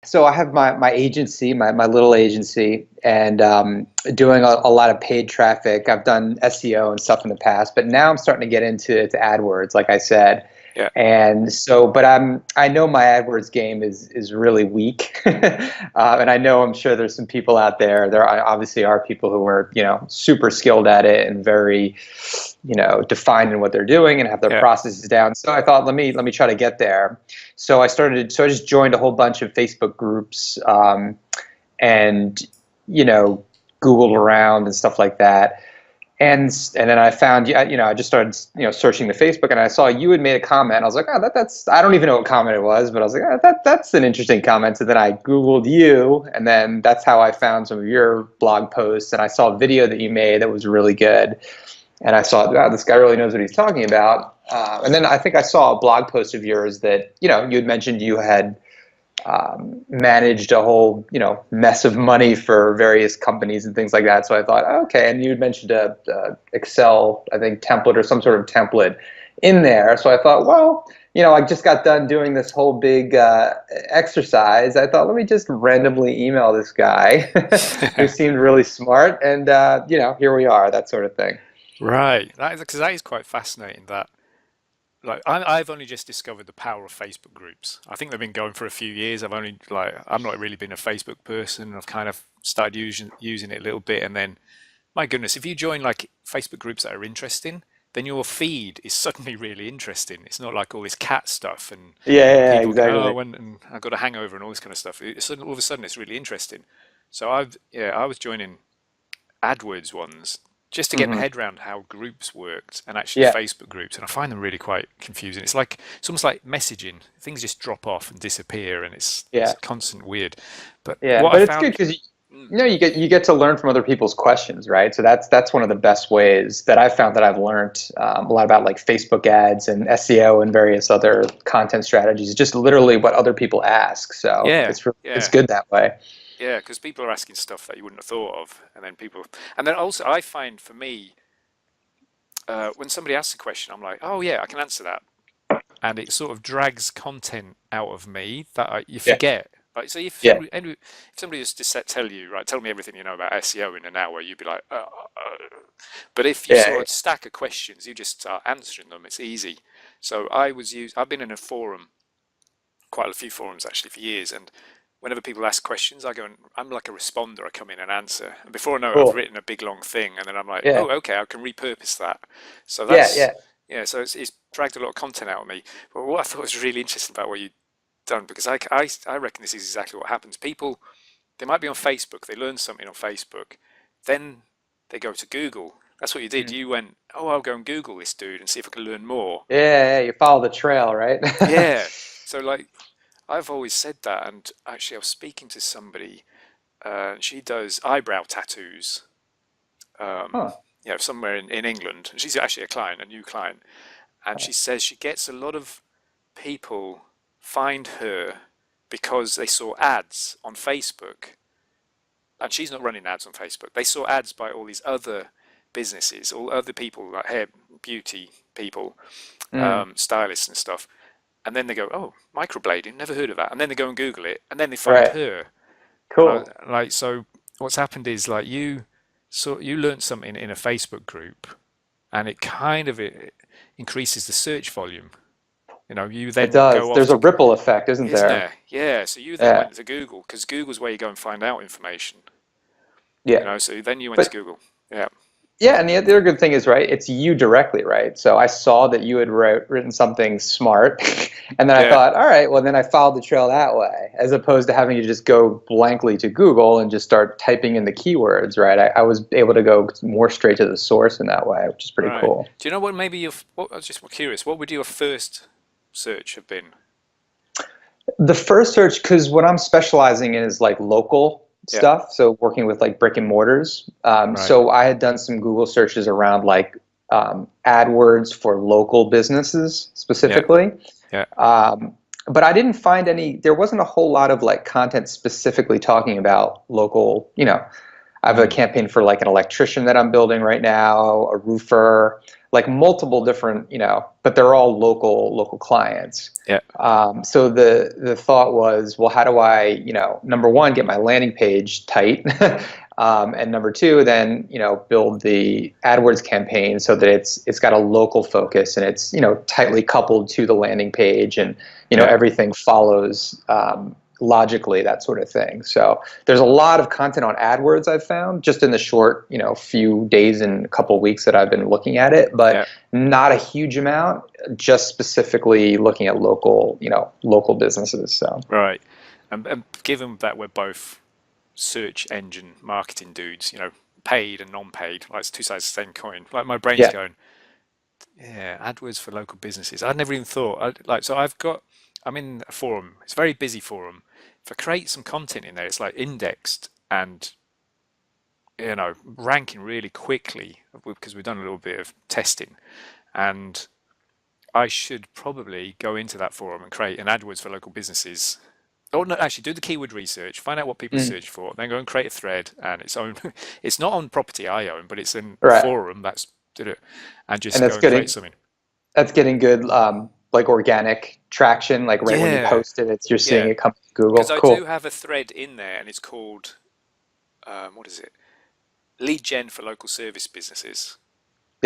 So I have my agency, my little agency, and doing a lot of paid traffic. I've done SEO and stuff in the past, but now I'm starting to get into AdWords, like I said. Yeah, And so, but I know my AdWords game is really weak, and I know I'm sure there's some people out there. Obviously are people who are super skilled at it and very defined in what they're doing and have their yeah, processes down. So I thought let me try to get there. So I just joined a whole bunch of Facebook groups, and you know Googled around and stuff like that. And then I found, I just started, searching the Facebook, and I saw you had made a comment. I was like, oh, that's I don't even know what comment it was, but I was like, oh, that's an interesting comment. So then I Googled you, and then that's how I found some of your blog posts. And I saw a video that you made that was really good, and I saw, wow, this guy really knows what he's talking about. And then I think I saw a blog post of yours that you had mentioned you had managed a whole mess of money for various companies and things like that. So I thought, oh, okay, and you had mentioned a Excel, I think, template or some sort of template in there. So I thought, well, I just got done doing this whole big exercise. I thought, let me just randomly email this guy who seemed really smart, and here we are, that sort of thing. right. That is because that is quite fascinating. That like I've only just discovered the power of Facebook groups. I think they've been going for a few years. I've not really been a Facebook person. I've kind of started using it a little bit, and then my goodness, if you join like Facebook groups that are interesting, then your feed is suddenly really interesting. It's not like all this cat stuff and Yeah, yeah, yeah, people going, oh, exactly. I went and I got a hangover and all this kind of stuff. All of a sudden, it's really interesting. So I was joining AdWords ones just to get my Hmm. head around how groups worked and actually Yeah, Facebook groups, and I find them really quite confusing. It's almost like messaging. Things just drop off and disappear, and it's yeah. constant weird. But Yeah, what I but it's good found, because mm, you get to learn from other people's questions, right? So that's one of the best ways that I've found that I've learned a lot about like Facebook ads and SEO and various other content strategies. Just literally what other people ask. So yeah, it's yeah, good that way. yeah, because people are asking stuff that you wouldn't have thought of, and then also I find for me, when somebody asks a question, I'm like, oh yeah, I can answer that, and it sort of drags content out of me that you Yeah, forget. Like, so yeah, if somebody was to tell you, right, tell me everything you know about SEO in an hour, you'd be like, but if you yeah. sort of stack of questions, you just start answering them. It's easy. So I've been in a forum, quite a few forums actually for years, and whenever people ask questions, I go and I'm like a responder. I come in and answer, and before I know it, I've Cool. written a big long thing, and then I'm like, Yeah, oh, okay, I can repurpose that. So yeah, that's yeah. yeah. So it's dragged a lot of content out of me. But what I thought was really interesting about what you've done, because I reckon this is exactly what happens. People, they might be on Facebook, they learn something on Facebook, then they go to Google. That's what you did. Mhm. You went, oh, I'll go and Google this dude and see if I can learn more. Yeah, yeah. You follow the trail, right? Yeah. So like I've always said that, and actually I was speaking to somebody. She does eyebrow tattoos. Um, Huh. somewhere in England, and she's actually a client, a new client, and she says she gets a lot of people find her because they saw ads on Facebook, and she's not running ads on Facebook. They saw ads by all these other businesses, all other people like hair, beauty people, Mm, stylists and stuff, and then they go, "Oh, microblading, never heard of that," and then they go and Google it, and then they find right. her, and I Cool. like so. What's happened is like you learned something in a Facebook group, and it increases the search volume. You It then does. go off There's a to, ripple effect, isn't isn't there? there? Yeah. So you then Yeah. went to Google because Google's where you go and find out information. Yeah. So then you went to But Google. Yeah. yeah, and the other good thing is, right, it's you directly, right? So I saw that you had written something smart, and then I Yeah. thought, all right, well, then I followed the trail that way, as opposed to having to just go blankly to Google and just start typing in the keywords, right? I was able to go more straight to the source in that way, which is pretty Right. cool. Do you know what maybe I was just curious, what would your first search have been? The first search, because what I'm specializing in is like local Yeah. stuff, so working with like brick and mortars. Right. So I had done some Google searches around like AdWords for local businesses Yeah. specifically. Yeah. Um, but I didn't find any, there wasn't a whole lot of like content specifically talking about local, I have a campaign for like an electrician that I'm building right now, a roofer, like multiple different, but they're all local clients. Yeah. So the thought was, well, how do I, number one, get my landing page tight, and number two, then build the AdWords campaign so that it's got a local focus and it's tightly coupled to the landing page, and Yeah. everything follows logically, that sort of thing. So there's a lot of content on AdWords I've found just in the short few days and a couple of weeks that I've been looking at it, but Yeah. not a huge amount, just specifically looking at local businesses. So Right. And given that we're both search engine marketing dudes, paid and non-paid, like it's two sides of the same coin. Like my brain's yeah. going, yeah, AdWords for local businesses. I'd never even thought. So I'm in a forum. It's a very busy forum. If I create some content in there, it's like indexed and ranking really quickly because we've done a little bit of testing, and I should probably go into that forum and create an AdWords for local businesses. Oh no, actually do the keyword research, find out what people Mm, search for, then go and create a thread and its own. It's not on property I own, but it's in a right. forum that's did it, and And just go that's and create getting something. that's getting good, like organic traction, like right when you Yeah, post it, you're seeing yeah. it come to Because Google. I do Cool. have a thread in there, and it's called what is it? Lead gen for local service businesses.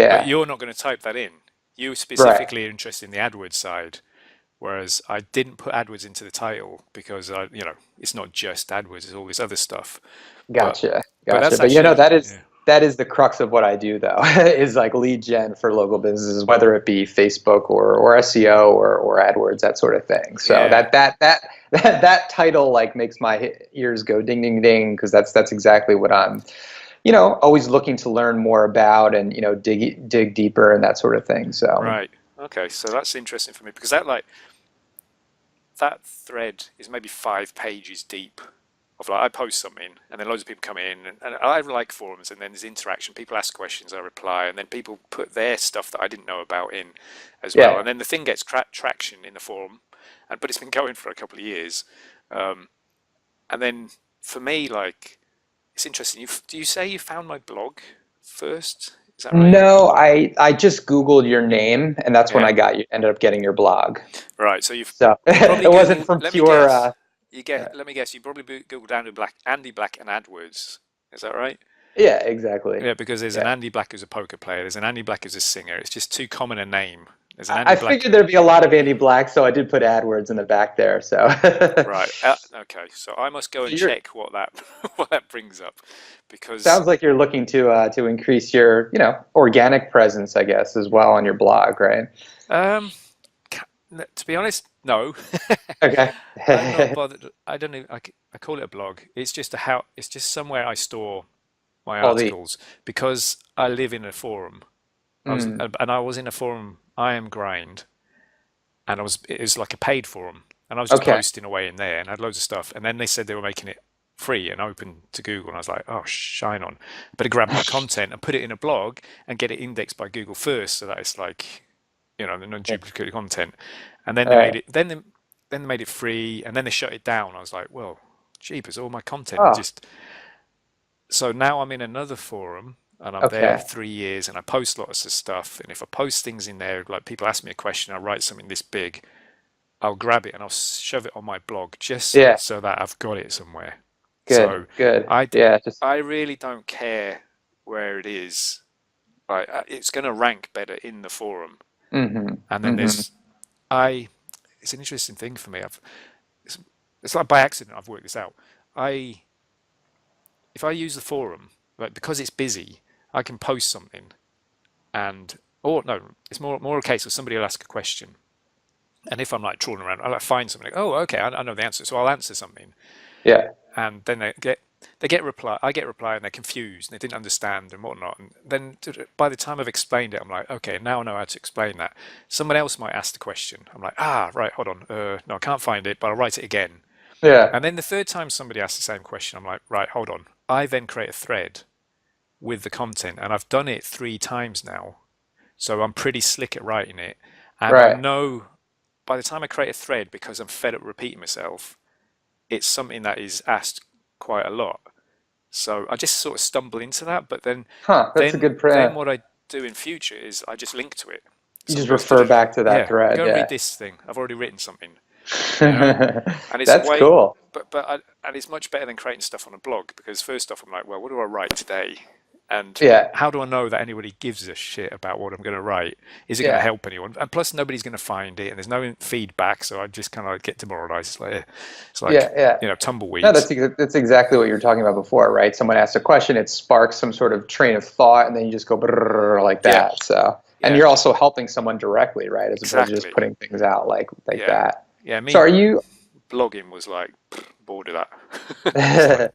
But Yeah. you're not going to type that in. You Right. specifically are interested in the AdWords side, whereas I didn't put AdWords into the title because it's not just AdWords; it's all this other stuff. But Gotcha. but Gotcha. that's But actually yeah. that is the crux of what I do though, is like lead gen for local businesses, whether it be Facebook or SEO or AdWords, that sort of thing. So Yeah, that title like makes my ears go ding ding ding, because that's exactly what I'm, always looking to learn more about, and dig deeper and that sort of thing. So right. Okay, so that's interesting for me because that thread is maybe 5 pages deep of like I post something and then loads of people come in and I like forums and then there's interaction. People ask questions, I reply, and then people put their stuff that I didn't know about in as well. yeah. And then the thing gets traction in the forum, but it's been going for a couple of years. Um, and then for me, like it's interesting. Do you say you found my blog first? Is that right? No, I just Googled your name, and that's when Yeah. I ended up getting your blog. Right. So So you probably it wasn't Google. from Let me pure. guess. Let me guess. You probably Googled Andy Black and AdWords. Is that right? Yeah, exactly. Yeah, because there's an Yeah. Andy Black who's a poker player. There's an Andy Black who's a singer. It's just too common a name. There's an I Andy Black. figured thered be a lot of Andy Black, so I did put AdWords in the back there. So, Right. Okay. So I must go so and you're check what that what that brings up, because sounds like you're looking to increase your organic presence, I guess, as well on your blog, right? um, to be honest, no. Okay. I'm not bothered. I don't know. I call it a blog. It's just It's just somewhere I store my All the. articles because I live in a forum. Mm, I was in a forum. I am Grind, and it was like a paid forum, and I was just okay. posting away in there, and I had loads of stuff. And then they said they were making it free and open to Google, and I was like, oh, shine on! Better grab my content and put it in a blog and get it indexed by Google first, so that it's like, the non-duplicate content. And then All they made right. it. Then they made it free, and then they shut it down. I was like, well, jeepers, all my content Oh, just. So now I'm in another forum and I'm there okay. 3 years and I post lots of stuff. And if I post things in there, like people ask me a question, I write something this big, I'll grab it and I'll shove it on my blog just Yeah. so that I've got it somewhere. Good. So Good. I, Yeah. Just. I really don't care where it is. Right, it's going to rank better in the forum. Mm-hmm. And then Mm-hmm. I, it's an interesting thing for me. It's, it's like by accident I've worked this out. I, if I use the forum, like because it's busy, I can post something and or no, it's more a case of somebody will ask a question, and if I'm like trawling around, I like find something. Like, oh, okay, I know the answer, so I'll answer something, Yeah. and then they get reply. I get reply, and they're confused, and they didn't understand and whatnot. And then by the time I've explained it, I'm like, okay, now I know how to explain that. Someone else might ask the question. I'm like, right, hold on, no, I can't find it, but I'll write it again. Yeah. And then the third time somebody asks the same question, I'm like, right, hold on. I then create a thread with the content, and I've done it 3 times now. So I'm pretty slick at writing it. And I Right. know by the time I create a thread, because I'm fed up repeating myself, it's something that is asked quite a lot. So I just sort of stumble into that, but then Huh, that's a then good then print. what I do in future is I just link to it. You Someone just goes, refer "Da-da-da." back to that Yeah, thread, go and read yeah. this thing. I've already written something, you know. And it's a That's way, cool. and it's much better than creating stuff on a blog because first off, I'm like, well, what do I write today? And Yeah, how do I know that anybody gives a shit about what I'm going to write? Is it going to yeah, help anyone? And plus, nobody's going to find it, and there's no feedback, so I just kind of get demoralized. It's like, yeah, yeah. No, tumbleweeds. that's exactly what you were talking about before, right? Someone asks a question, it sparks some sort of train of thought, and then you just go brrrr like Yeah, that. So, and yeah, you're also helping someone directly, right? As opposed to just exactly. putting things out like Yeah, that. yeah. So, Me are you? blogging was like bored of that. It's like